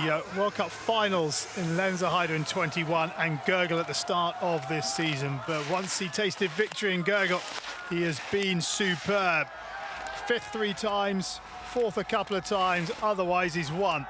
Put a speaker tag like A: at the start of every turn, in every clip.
A: the World Cup finals in Lenzerheide in 21 and Gurgel at the start of this season. But once he tasted victory in Gurgel, he has been superb. Fifth 3 times, fourth a couple of times, otherwise he's won.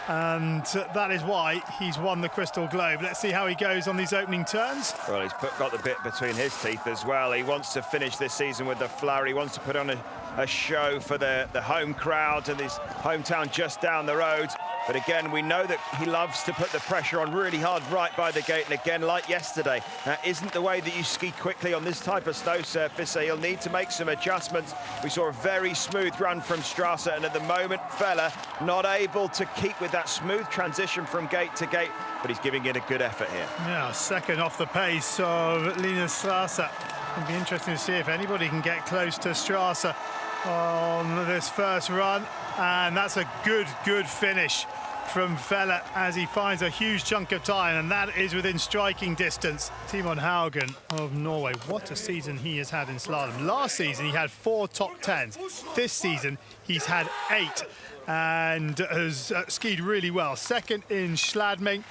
A: And that is why he's won the Crystal Globe. Let's see how he goes on these opening turns.
B: Well, he's got the bit between his teeth as well. He wants to finish this season with the flurry. He wants to put on a show for the home crowd and his hometown just down the road. But again, we know that he loves to put the pressure on really hard right by the gate. And again, like yesterday, that isn't the way that you ski quickly on this type of snow surface, so he'll need to make some adjustments. We saw a very smooth run from Strasser, and at the moment, Feller not able to keep with that smooth transition from gate to gate, but he's giving it a good effort here.
A: Yeah, second off the pace of Linus Strasser. It'll be interesting to see if anybody can get close to Strasser on this first run. And that's a good finish from Feller as he finds a huge chunk of time, and that is within striking distance. Timon Haugan of Norway, what a season he has had in slalom. Last season he had 4 top 10s. This season he's had 8 and has skied really well. Second in Schladming.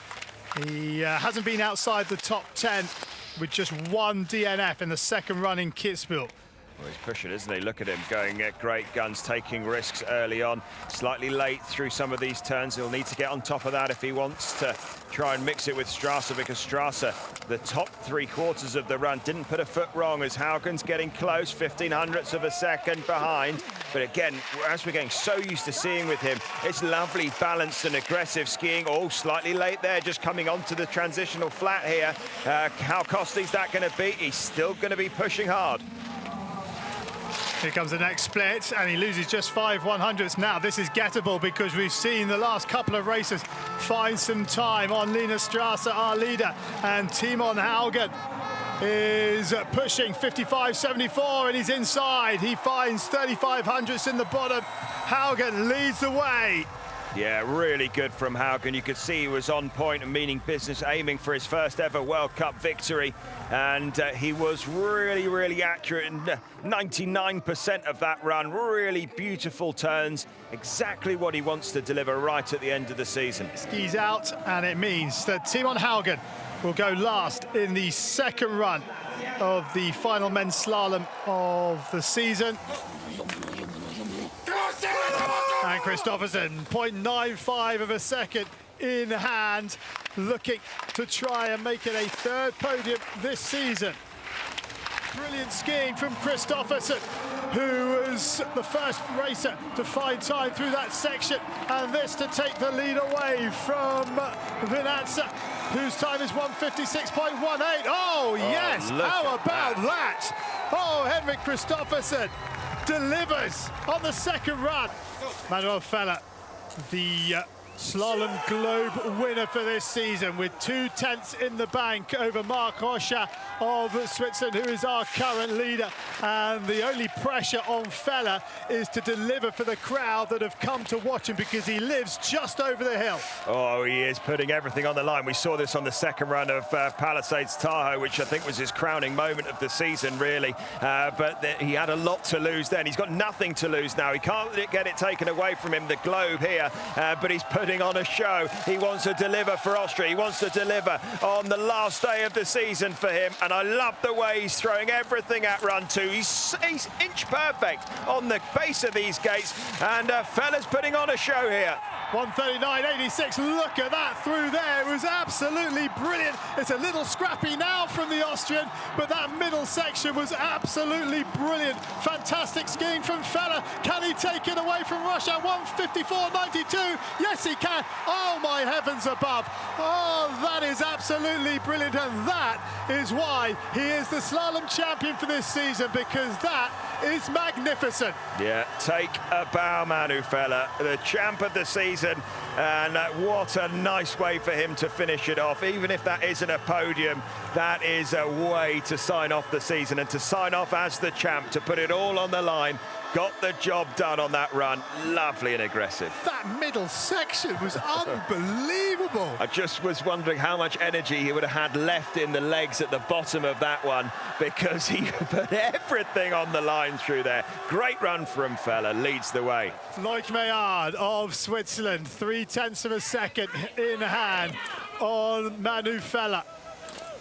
A: He hasn't been outside the top 10 with just 1 DNF in the second run in Kitzbühel.
B: Well, he's pushing, isn't he? Look at him going at great guns, taking risks early on. Slightly late through some of these turns. He'll need to get on top of that if he wants to try and mix it with Strasser, because Strasser, the top 3/4 of the run, didn't put a foot wrong as Haugan's getting close, 0.15 of a second behind. But again, as we're getting so used to seeing with him, it's lovely, balanced and aggressive skiing. Oh, slightly late there, just coming onto the transitional flat here. How costly is that going to be? He's still going to be pushing hard.
A: Here comes the next split, and he loses just 5/100ths. Now this is gettable because we've seen the last couple of races find some time on Linus Strasser, our leader, and Timon Haugan is pushing 55.74, and he's inside. He finds 35/100ths in the bottom. Haugan leads the way.
B: Yeah, really good from Haugan. You could see he was on point and meaning business, aiming for his first ever World Cup victory. And he was really accurate in 99% of that run. Really beautiful turns. Exactly what he wants to deliver right at the end of the season.
A: Skis out, and it means that Timon Haugan will go last in the second run of the final men's slalom of the season. And Christopherson, 0.95 of a second in hand, looking to try and make it a 3rd podium this season. Brilliant skiing from Christopherson, who was the first racer to find time through that section, and this to take the lead away from Vinatsa, whose time is 1:56.18. Oh yes, how about that? Oh, Henrik Christopherson delivers on the second run. Manuel Feller, the Slalom Globe winner for this season, with 2/10 in the bank over Marc Rocha of Switzerland, who is our current leader. And the only pressure on Feller is to deliver for the crowd that have come to watch him, because he lives just over the hill.
B: Oh, he is putting everything on the line. We saw this on the second run of Palisades Tahoe, which I think was his crowning moment of the season, really. But he had a lot to lose then. He's got nothing to lose now. He can't get it taken away from him, the globe here, but he's putting on a show. He wants to deliver for Austria. He wants to deliver on the last day of the season for him, and I love the way he's throwing everything at run 2. He's inch perfect on the base of these gates, and Feller's putting on a show here.
A: 1:39.86, look at that through there. It was absolutely brilliant. It's a little scrappy now from the Austrian, but that middle section was absolutely brilliant. Fantastic skiing from Feller. Can he take it away from Russia? 1:54.92. Yes, he can. Oh, my heavens above. Oh, that is absolutely brilliant, and that is why he is the slalom champion for this season, because that is magnificent.
B: Yeah, take a bow, Manu Feller, the champ of the season. And what a nice way for him to finish it off. Even if that isn't a podium, that is a way to sign off the season, and to sign off as the champ, to put it all on the line. got the job done on that run. Lovely and aggressive.
A: That middle section was unbelievable.
B: I just was wondering how much energy he would have had left in the legs at the bottom of that one, because he put everything on the line through there. Great run from Feller, leads the way.
A: Loic Meillard of Switzerland, 0.3 of a second in hand on Manuel Feller.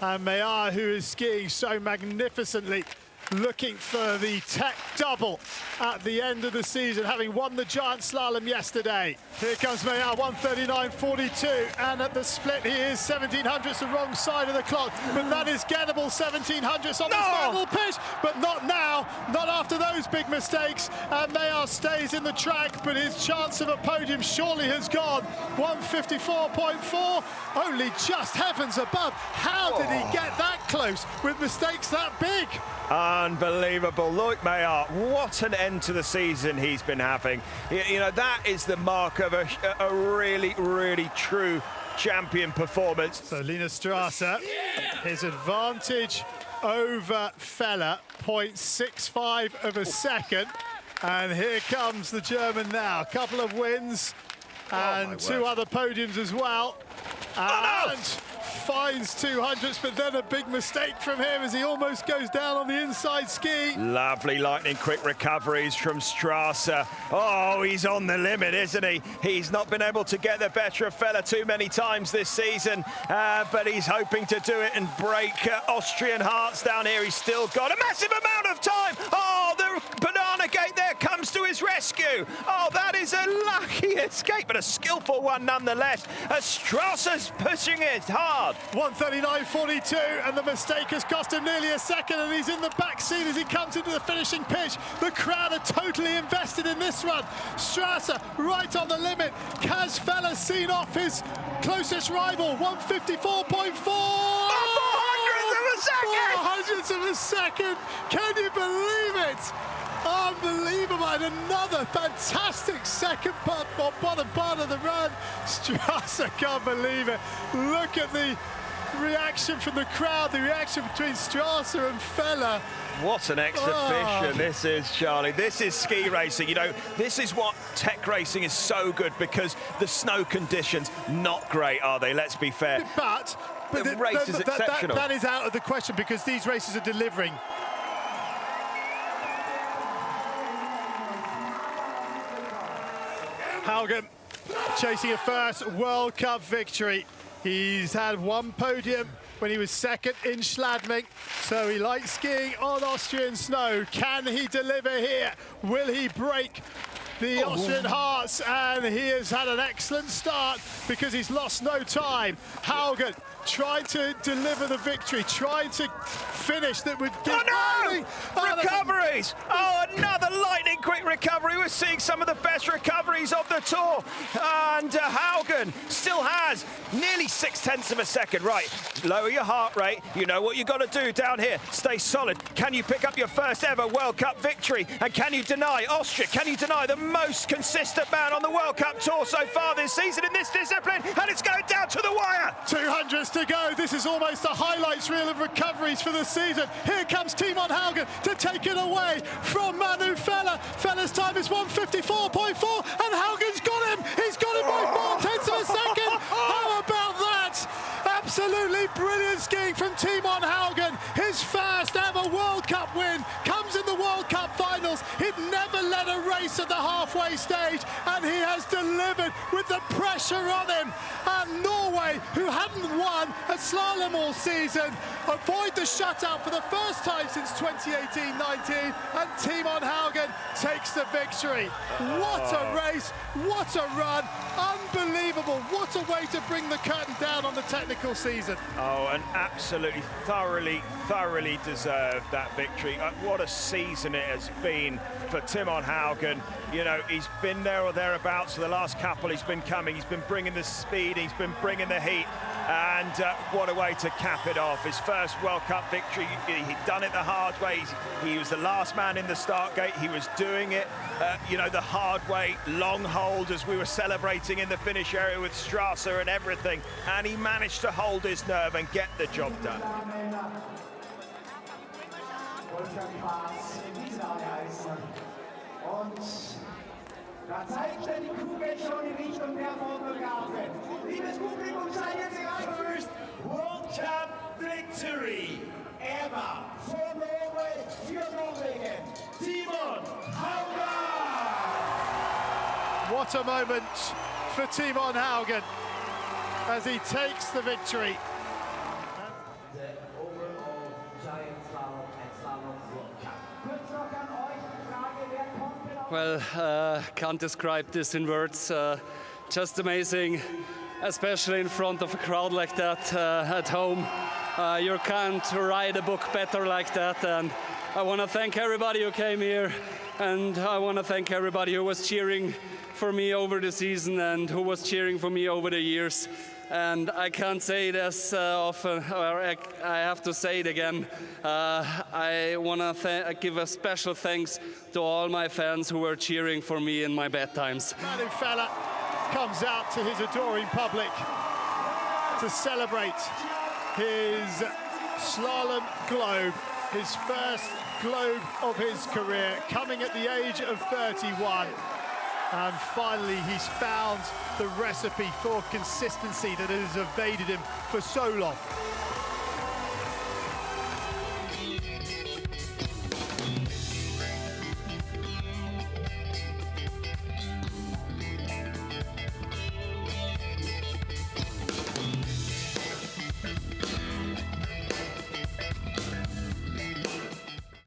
A: And Meillard, who is skiing so magnificently, looking for the tech double at the end of the season, having won the giant slalom yesterday. Here comes Meillard, 1:39.42, and at the split he is 1700ths the wrong side of the clock, but that is gettable 1700ths on this final pitch, but not now, not after those big mistakes. And Meillard stays in the track, but his chance of a podium surely has gone. 1:54.4, only just heavens above. How did he get that close with mistakes that big?
B: Unbelievable. Loic Meillard, what an end to the season he's been having. You know, that is the mark of a really, really true champion performance.
A: So Linus Strasser, his advantage over Feller, 0.65 of a second. And here comes the German now. A couple of wins and two other podiums as well. And finds 200ths, but then a big mistake from him as he almost goes down on the inside ski.
B: Lovely lightning quick recoveries from Strasser. Oh, he's on the limit, isn't he? He's not been able to get the better of Feller too many times this season, but he's hoping to do it and break Austrian hearts down here. He's still got a massive amount of time. Oh, the banana gate there comes to his rescue. Oh, that is a lucky escape, but a skillful one nonetheless. Strasser's pushing it hard.
A: 1:39.42, and the mistake has cost him nearly a second, and he's in the back seat as he comes into the finishing pitch. The crowd are totally invested in this run. Strasser right on the limit. Has Feller seen off his closest rival? 1:54.4. 400ths of a second. Can you believe it? Unbelievable, and another fantastic second part, or bottom part of the run. Strasser can't believe it. Look at the reaction from the crowd, the reaction between Strasser and Feller.
B: What an exhibition this is, Charlie. This is ski racing. You know, this is what tech racing is so good, because the snow conditions, not great, are they? Let's be fair.
A: But
B: the race is exceptional.
A: That is out of the question, because these races are delivering. Haugan chasing a first World Cup victory. He's had one podium when he was second in Schladming, so he likes skiing on Austrian snow. Can he deliver here? Will he break the Austrian hearts? And he has had an excellent start, because he's lost no time. Haugan trying to deliver the victory, trying to finish that would give...
B: Recoveries! Oh, another lightning quick recovery. We're seeing some of the best recoveries of the tour. And Haugan still has nearly 0.6 of a second. Right, lower your heart rate. You know what you got to do down here. Stay solid. Can you pick up your first ever World Cup victory? And can you deny Austria? Can you deny the most consistent man on the World Cup tour so far this season in this discipline? And it's going down to the wire.
A: 200ths to go. This is almost a highlights reel of recoveries for the season. Here comes Timon Haugan to take it away from Manuel Feller. Feller's time is 1:54.4, and Haugan's got him. He's got him by 0.4 of a second. How about that? Absolutely brilliant skiing from Timon Haugan. His first ever World Cup win comes in the World Cup finals. He'd never led a race at the halfway stage, and he has delivered with the pressure on him. And Norway, who hadn't won a slalom all season, avoid the shutout for the first time since 2018-19, and Timon Haugan takes the victory. What a race, what a run, unbelievable. What a way to bring the curtain down on the technical season.
B: Oh, and absolutely thoroughly deserved that victory. What a season it has been for Timon Haugan. You know, he's been there or thereabouts for the last couple. He's been coming, he's been bringing the speed, he's been bringing the heat. And what a way to cap it off. His first World Cup victory, he'd done it the hard way. He was the last man in the start gate. He was doing it, you know, the hard way, long hold, as we were celebrating in the finish area with Strasser and everything. And he managed to hold his nerve and get the job done.
C: Da zeigt er die Kugel schon in Richtung der Fotografen. Liebes Publikum, seien Sie ein.
D: First World Champ victory ever
C: Für Norway, für Norwegen.
D: Timon Haugan!
A: What a moment for Timon Haugan as he takes the victory.
C: The overall giant slalom and slalom World Cup. Kurz noch an euch die Frage, wer kommt denn auf?
E: Well, can't describe this in words. Just amazing, especially in front of a crowd like that at home. You can't write a book better like that. And I want to thank everybody who came here, and I want to thank everybody who was cheering for me over the season and who was cheering for me over the years. And I can't say it as often, or I have to say it again. I want to give a special thanks to all my fans who were cheering for me in my bad times.
A: Manuel Feller comes out to his adoring public to celebrate his slalom globe, his first globe of his career, coming at the age of 31. And finally, he's found the recipe for consistency that has evaded him for so long.